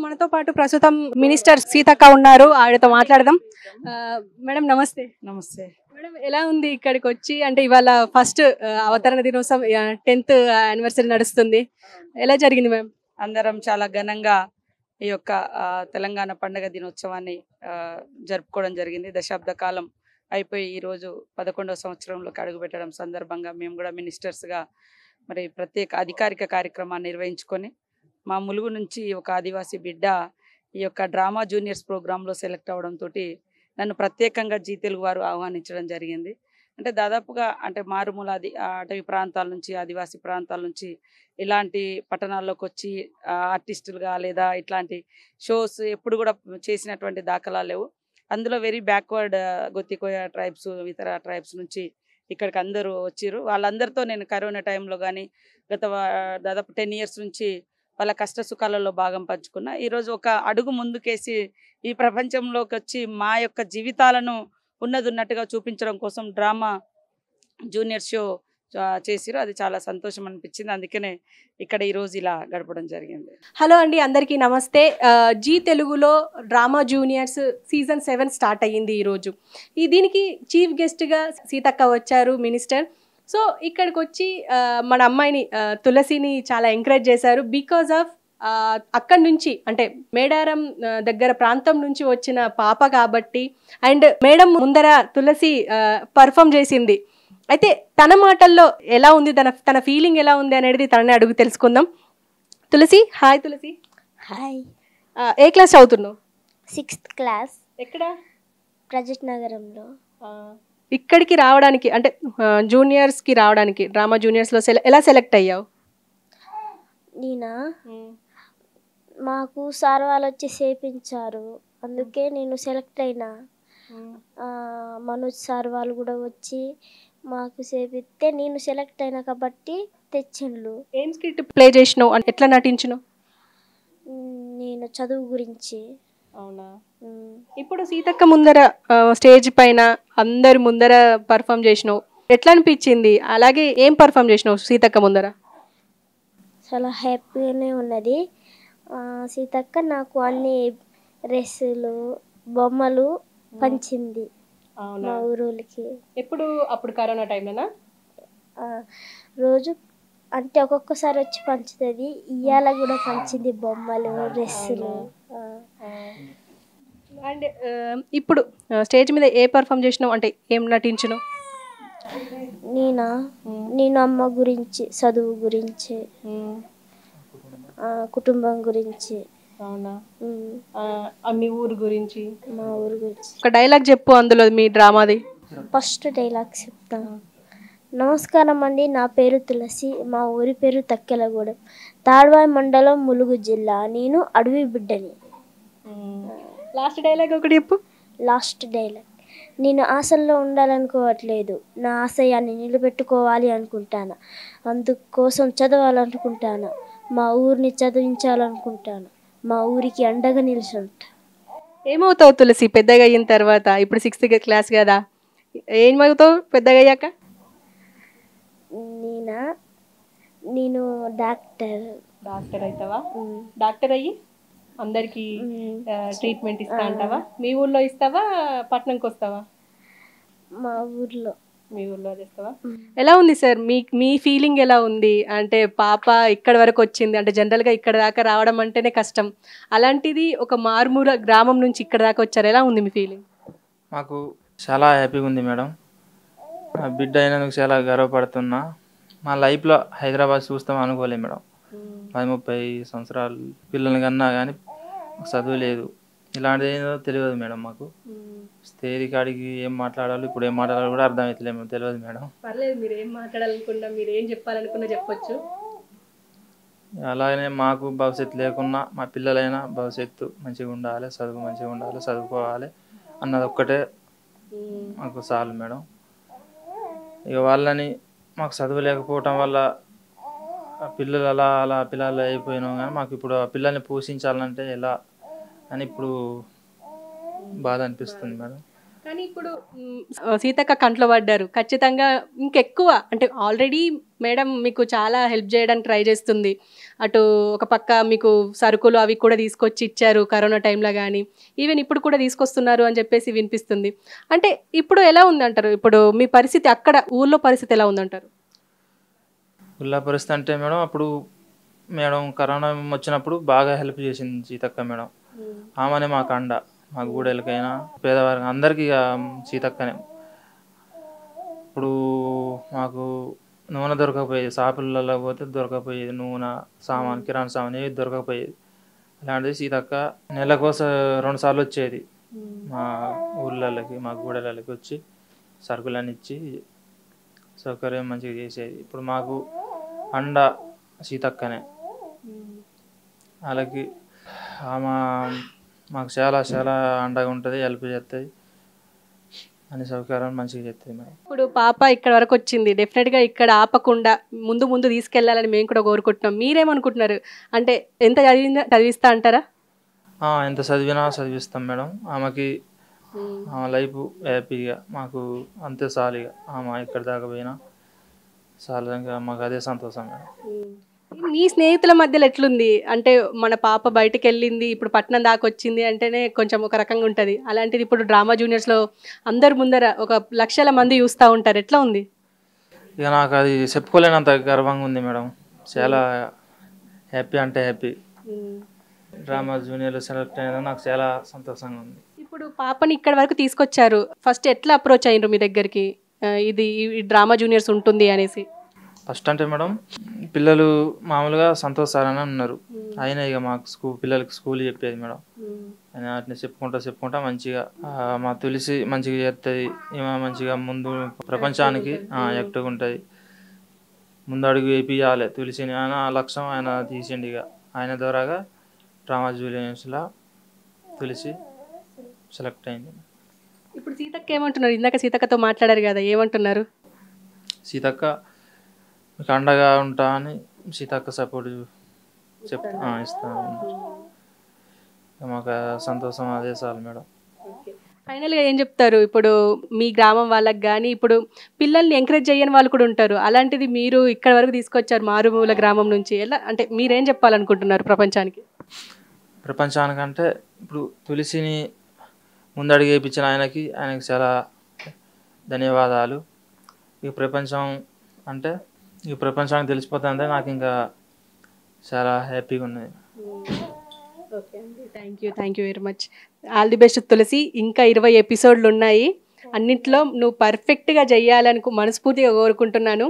మనతో పాటు ప్రస్తుతం మినిస్టర్ సీతక్క ఉన్నారు. ఆవిడతో మాట్లాడదాం. మేడం నమస్తే. నమస్తే మేడం ఎలా ఉంది ఇక్కడికి వచ్చి? అంటే ఇవాళ ఫస్ట్ అవతరణ దినోత్సవం 10th యానివర్సరీ నడుస్తుంది. ఎలా జరిగింది మ్యామ్? అందరం చాలా ఘనంగా ఈ యొక్క తెలంగాణ పండుగ దినోత్సవాన్ని జరుపుకోవడం జరిగింది. దశాబ్ద కాలం అయిపోయి ఈరోజు 11వ సంవత్సరంలోకి అడుగుపెట్టడం సందర్భంగా మేము కూడా మినిస్టర్స్గా మరి ప్రత్యేక అధికారిక కార్యక్రమాన్ని నిర్వహించుకొని మా ములుగు నుంచి ఒక ఆదివాసీ బిడ్డ ఈ యొక్క డ్రామా జూనియర్స్ ప్రోగ్రాంలో సెలెక్ట్ అవడంతో నన్ను ప్రత్యేకంగా జీ తెలుగు వారు ఆహ్వానించడం జరిగింది. అంటే దాదాపుగా అంటే మారుమూల అటవీ ప్రాంతాల నుంచి ఆదివాసీ ప్రాంతాల నుంచి ఇలాంటి పట్టణాల్లోకి వచ్చి ఆర్టిస్టులుగా లేదా ఇట్లాంటి షోస్ ఎప్పుడు కూడా చేసినటువంటి దాఖలాలు లేవు. అందులో వెరీ బ్యాక్వర్డ్ గొత్తికోయ ట్రైబ్స్ ఇతర ట్రైబ్స్ నుంచి ఇక్కడికి అందరూ వచ్చారు. వాళ్ళందరితో నేను కరోనా టైంలో కానీ గత దాదాపు 10 years నుంచి వాళ్ళ కష్ట సుఖాలలో భాగం పంచుకున్నా. ఈరోజు ఒక అడుగు ముందుకేసి ఈ ప్రపంచంలోకి వచ్చి మా యొక్క జీవితాలను ఉన్నది ఉన్నట్టుగా చూపించడం కోసం డ్రామా జూనియర్ షో చేసిరు. అది చాలా సంతోషం అనిపించింది. అందుకనే ఇక్కడ ఈరోజు ఇలా గడపడం జరిగింది. హలో అండి, అందరికీ నమస్తే. జీ తెలుగులో డ్రామా జూనియర్స్ సీజన్ 7 స్టార్ట్ అయ్యింది ఈరోజు. దీనికి చీఫ్ గెస్ట్గా సీతక్క వచ్చారు మినిస్టర్. సో ఇక్కడికి వచ్చి మన అమ్మాయిని తులసిని చాలా ఎంకరేజ్ చేశారు. బికాజ్ ఆఫ్ అక్కడి నుంచి అంటే మేడారం దగ్గర ప్రాంతం నుంచి వచ్చిన పాప కాబట్టి, అండ్ మేడం ముందర తులసి పర్ఫామ్ చేసింది. అయితే తన మాటల్లో ఎలా ఉంది, తన ఫీలింగ్ ఎలా ఉంది అనేది తనని అడుగు తెలుసుకుందాం. తులసి, హాయ్. తులసి హాయ్. ఏ క్లాస్ చదువుతున్నావు? 6th class. ఎక్కడ? ప్రజెట్ నగరంలో. ఇక్కడికి రావడానికి అంటే జూనియర్స్కి రావడానికి డ్రామా జూనియర్స్లో ఎలా సెలెక్ట్ అయ్యావు? నేనా, మాకు సార్ వాళ్ళు వచ్చి చేపించారు, అందుకే నేను సెలెక్ట్ అయినా. మనోజ్ సార్ వాళ్ళు కూడా వచ్చి మాకు చేపిస్తే నేను సెలెక్ట్ అయినా కాబట్టి తెచ్చిండ్రు. ఏం స్కిట్ ప్లే చేసినావు, ఎట్లా నటించినావు? నేను చదువు గురించి. అవునా? ఇప్పుడు సీతక్క ముందర స్టేజ్ పైన అందరి ముందర పర్ఫామ్ చేసినావు, ఎట్లా అనిపించింది? అలాగే ఏం పర్ఫామ్ చేసినావు సీతక్క ముందర? చాలా హ్యాపీగానే ఉన్నది. సీతక్క నాకు అన్ని డ్రెస్సులు బొమ్మలు పంచింది మా ఊరోళ్ళకి. ఎప్పుడు? అప్పుడు కరోనా టైంలోనా? రోజు అంటే ఒక్కొక్కసారి వచ్చి పంచుతుంది. ఇయ్యాల కూడా పంచింది బొమ్మలు డ్రెస్సులు. అండ్ ఇప్పుడు స్టేజ్ మీద ఏ పర్ఫామ్ చేసినావు, అంటే ఏం నటించినావు? నేను అమ్మ గురించి, చదువు గురించి, కుటుంబం గురించి. అవునా? మీ ఊరు గురించి? మా ఊరు గురించి. ఒక డైలాగ్ చెప్పు అందులో మీ డ్రామాది. ఫస్ట్ డైలాగ్ చెప్తాను. నమస్కారం అండి, నా పేరు తులసి, మా ఊరి పేరు తక్కెలగూడెం, తాడ్వాయి మండలం, ములుగు జిల్లా. నేను అడవి బిడ్డని. లాస్ట్ డైలాగ్ ఒకటి చెప్పు. లాస్ట్ డైలాగ్, నేను ఆశల్లో ఉండాలనుకోవట్లేదు, నా ఆశయాన్ని నిలబెట్టుకోవాలి అనుకుంటాను, అందుకోసం చదవాలనుకుంటాను, మా ఊరిని చదివించాలనుకుంటాను, మా ఊరికి అండగా నిలిచుంటా. ఏమవుతావు తులసి పెద్దగా అయిన తర్వాత? ఇప్పుడు 6th క్లాస్ కదా, ఏమవుతావు పెద్దగా అయ్యాక? నేను డాక్టర్. డాక్టర్ అవుతావా? డాక్టర్ అయ్యి అందరికి ట్రీట్మెంట్ ఇస్తా అంటావా? మీ ఊర్లో ఇస్తావా, పట్నంకి వస్తావా? మా ఊర్లో. మీ ఊర్లో చేస్తావా? ఎలా ఉంది సార్ మీ ఫీలింగ్ ఎలా ఉంది? అంటే పాప ఇక్కడ వరకు వచ్చింది అంటే జనరల్గా ఇక్కడ దాకా రావడం అంటేనే కష్టం, అలాంటిది ఒక మారుమూల గ్రామం నుంచి ఇక్కడ దాకా వచ్చారు. ఎలా ఉంది మీ ఫీలింగ్? మాకు చాలా హ్యాపీగా ఉంది మేడం. నా బిడ్డ అయినందుకు చాలా గర్వపడుతున్నా. మా లైఫ్లో హైదరాబాద్ చూస్తాం అనుకోలేదు మేడం. 30 సంవత్సరాలు పిల్లల్ని కన్నా కానీ చదువు లేదు, ఇలాంటిది ఏదో తెలియదు మేడం. మాకు స్టేజ్ కాడికి ఏం మాట్లాడాలి, ఇప్పుడు ఏం మాట్లాడాలి కూడా అర్థమవుతలేదు, తెలియదు మేడం. పర్లేదు, మీరు ఏం మాట్లాడాలనుకున్నా, మీరు ఏం చెప్పాలనుకున్నా చెప్పొచ్చు. అలాగనే మాకు భవిష్యత్తు లేకున్నా మా పిల్లలైనా భవిష్యత్తు మంచిగా ఉండాలి, చదువు మంచిగా ఉండాలి, చదువుకోవాలి అన్నది ఒక్కటే మాకు చాలు మేడం. ఇక వాళ్ళని మాకు చదువు లేకపోవటం వల్ల పిల్లలు అలా పిల్లలు అయిపోయినాం, కానీ మాకు ఇప్పుడు ఆ పిల్లల్ని పోషించాలంటే ఎలా అని ఇప్పుడు బాధ అనిపిస్తుంది మేడం. కానీ ఇప్పుడు సీతక్క కంట్లో పడ్డారు ఖచ్చితంగా ఇంకెక్కువ అంటే ఆల్రెడీ మేడం మీకు చాలా హెల్ప్ చేయడానికి ట్రై చేస్తుంది. అటు ఒక పక్క మీకు సరుకులు అవి కూడా తీసుకొచ్చి ఇచ్చారు కరోనా టైంలో, కానీ ఈవెన్ ఇప్పుడు కూడా తీసుకొస్తున్నారు అని చెప్పేసి వినిపిస్తుంది. అంటే ఇప్పుడు ఎలా ఉందంటారు? ఇప్పుడు మీ పరిస్థితి అక్కడ ఊర్లో పరిస్థితి ఎలా ఉందంటారు? ఊళ్ళో పరిస్థితి అంటే మేడం, అప్పుడు మేడం కరోనా వచ్చినప్పుడు బాగా హెల్ప్ చేసింది సీతక్క మేడం. ఆమెనే మాకు అండ, మా గూడెలకైనా పేదవారికి అందరికీ సీతక్కనే. ఇప్పుడు మాకు నూనె దొరకకపోయేది, షాపులలో పోతే దొరకకపోయేది, నూనె సామాన్ కిరాణా సామాన్ ఏది దొరకకపోయేది. అలాంటిది సీతక్క నెలకోసం 2 సార్లు వచ్చేది మా ఊళ్ళకి, మా గూడెలకి వచ్చి సరుకులన్నీ ఇచ్చి సౌకర్యం మంచిగా చేసేది. ఇప్పుడు మాకు అండ సీతక్కనే. వాళ్ళకి ఆమె మాకు చాలా చాలా అండగా ఉంటుంది, హెల్ప్ చేస్తుంది, అన్ని సౌకర్యాలు మంచిగా చేస్తుంది మేడం. ఇప్పుడు పాప ఇక్కడ వరకు వచ్చింది, డెఫినెట్గా ఇక్కడ ఆపకుండా ముందు ముందు తీసుకెళ్లాలని మేము కూడా కోరుకుంటున్నాం. మీరేమనుకుంటున్నారు? అంటే ఎంత చదివిస్తా అంటారా? ఎంత చదివినా చదివిస్తాం మేడం. ఆమెకి ఆమె లైఫ్ హ్యాపీగా మాకు అంతే చాలుగా. ఆమె ఇక్కడ దాకా పోయినా చాలా మాకు అదే సంతోషం మేడం. మీ స్నేహితుల మధ్యలో ఎట్లుంది? అంటే మన పాప బయటకు వెళ్ళింది, ఇప్పుడు పట్నం దాకా వచ్చింది అంటేనే కొంచెం ఒక రకంగా ఉంటుంది. అలాంటిది ఇప్పుడు డ్రామా జూనియర్స్లో అందరు ముందర 1,00,000 మంది చూస్తూ ఉంటారు. ఎట్లా ఉంది? ఇక నాకు అది చెప్పుకోలేనంత గర్వంగా ఉంది మేడం. చాలా హ్యాపీ అంటే హ్యాపీ. డ్రామా జూనియర్లో సెలెక్ట్ అయినా నాకు చాలా సంతోషంగా ఉంది. ఇప్పుడు పాపని ఇక్కడ వరకు తీసుకొచ్చారు, ఫస్ట్ ఎట్లా అప్రోచ్ అయ్యారు మీ దగ్గరికి? ఇది ఈ డ్రామా జూనియర్స్ ఉంటుంది అనేసి. ఫస్ట్ అంటే మేడం, పిల్లలు మామూలుగా సంతోష్ సార్ అని ఉన్నారు. ఆయన ఇక మాకు పిల్లలకి స్కూల్ చెప్పేది మేడం. ఆయన వాటిని చెప్పుకుంటా మంచిగా మా తులసి మంచిగా చేస్తుంది, ఈమె మంచిగా ముందు ప్రపంచానికి యాక్టివ్గా ఉంటుంది, ముందు అడుగు వేపియాలి తులసిని ఆయన లక్ష్యం ఆయన తీసిండి. ఇక ఆయన ద్వారాగా డ్రామా జూనియర్స్లో తులసి సెలెక్ట్ అయింది. ఇప్పుడు సీతక్క ఏమంటున్నారు? ఇందాక సీతక్కతో మాట్లాడారు కదా, ఏమంటున్నారు? సీతక్క మీకు అండగా ఉంటా అని సీతక్క సపోర్ట్ ఇస్తాను. మాకు సంతోషం అదే చాలు మేడం. ఫైనల్గా ఏం చెప్తారు? ఇప్పుడు మీ గ్రామం వాళ్ళకి కానీ ఇప్పుడు పిల్లల్ని ఎంకరేజ్ చేయని వాళ్ళు కూడా ఉంటారు, అలాంటిది మీరు ఇక్కడ వరకు తీసుకొచ్చారు మారుమూల గ్రామం నుంచి. ఎలా అంటే మీరేం చెప్పాలనుకుంటున్నారు ప్రపంచానికి? ప్రపంచానికంటే ఇప్పుడు తులసిని ముందడుగు వేయించిన ఆయనకి చాలా ధన్యవాదాలు. ఈ ప్రపంచం అంటే ఈ ప్రపంచానికి తెలిసిపోతుందంటే నాకు ఇంకా చాలా హ్యాపీగా ఉన్నది. ఓకే అండి, thank you very much. All the best Tulasi. ఇంకా 20 ఎపిసోడ్లు ఉన్నాయి, అన్నింటిలో నువ్వు పర్ఫెక్ట్గా చేయాలని మనస్ఫూర్తిగా కోరుకుంటున్నాను.